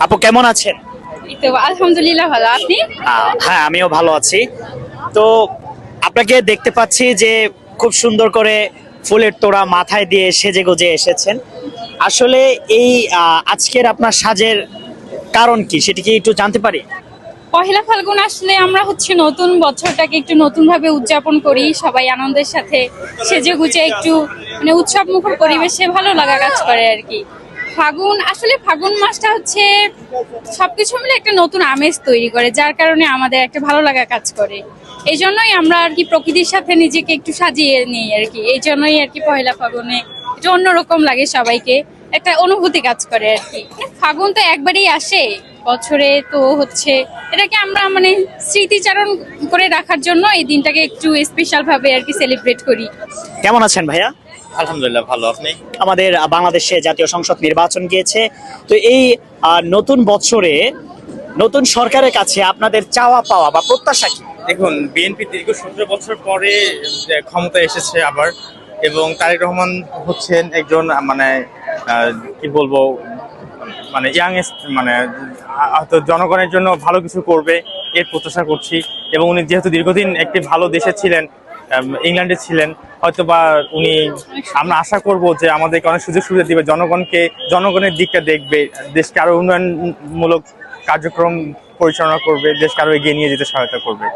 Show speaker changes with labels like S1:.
S1: আপু কেমন আছেন?
S2: এই তো আলহামদুলিল্লাহ ভালো। আপনি?
S1: হ্যাঁ, আমিও ভালো আছি। তো আপনাকে দেখতে পাচ্ছি যে খুব সুন্দর করে ফুলের তোড়া মাথায় দিয়ে সেজে গুজে এসেছেন। আসলে এই আজকের আপনার সাজের কারণ কি, সেটা কি একটু জানতে পারি?
S2: পহেলা ফাল্গুন আসলে আমরা নতুন বছরটাকে একটু নতুন ভাবে উদযাপন করি, সবাই আনন্দের সাথে সেজে গুজে একটু উৎসব মুখর পরিবেশে ভালো লাগা কাজ করে আর কি। ফাগুন মাসটা সবকিছু মিলে একটা নতুন আমেজ তৈরি করে, যার কারণে আমাদের একটা ভালো লাগা কাজ করে। এই জন্যই আমরা আর কি প্রকৃতির সাথে নিজেকে একটু সাজিয়ে নিই আর কি। এই জন্যই আর কি পহেলা ফাগুনে এটা অন্যরকম লাগে, সবাইকে একটা অনুভূতি কাজ করে আর কি। ফাগুন তো একবারই আসে বছরে, তো এটাকে আমরা স্মৃতিচারণ করে রাখার জন্য এই দিনটাকে একটু স্পেশাল ভাবে আর কি সেলিব্রেট করি।
S1: কেমন আছেন ভাইয়া?
S3: আলহামদুলিল্লাহ ভালো। আপনি?
S1: আমাদের বাংলাদেশে জাতীয় সংসদ নির্বাচন গিয়েছে। তো এই নতুন বছরে নতুন সরকারের কাছে আপনাদের চাওয়া পাওয়া বা প্রত্যাশা কি?
S3: দেখুন, বিএনপি দীর্ঘ 17 বছর পরে ক্ষমতায় এসেছে আবার, এবং তারেক রহমান হচ্ছেন একজন কি বলবো, ইয়াংয়েস্ট, হয়তো জনগণের জন্য ভালো কিছু করবে এর প্রত্যাশা করছি। এবং উনি যেহেতু দীর্ঘদিন একটি ভালো দেশে ছিলেন, ইংল্যান্ডে ছিলেন, হয়তো বা উনি, আমরা আশা করব যে আমাদেরকে অনেক সুযোগ সুবিধা দিবে, জনগণের দিকটা দেখবে, দেশকে আরো উন্নয়নমূলক কার্যক্রম পরিচালনা করবে, দেশকে আরো এগিয়ে নিয়ে যেতে সহায়তা করবে।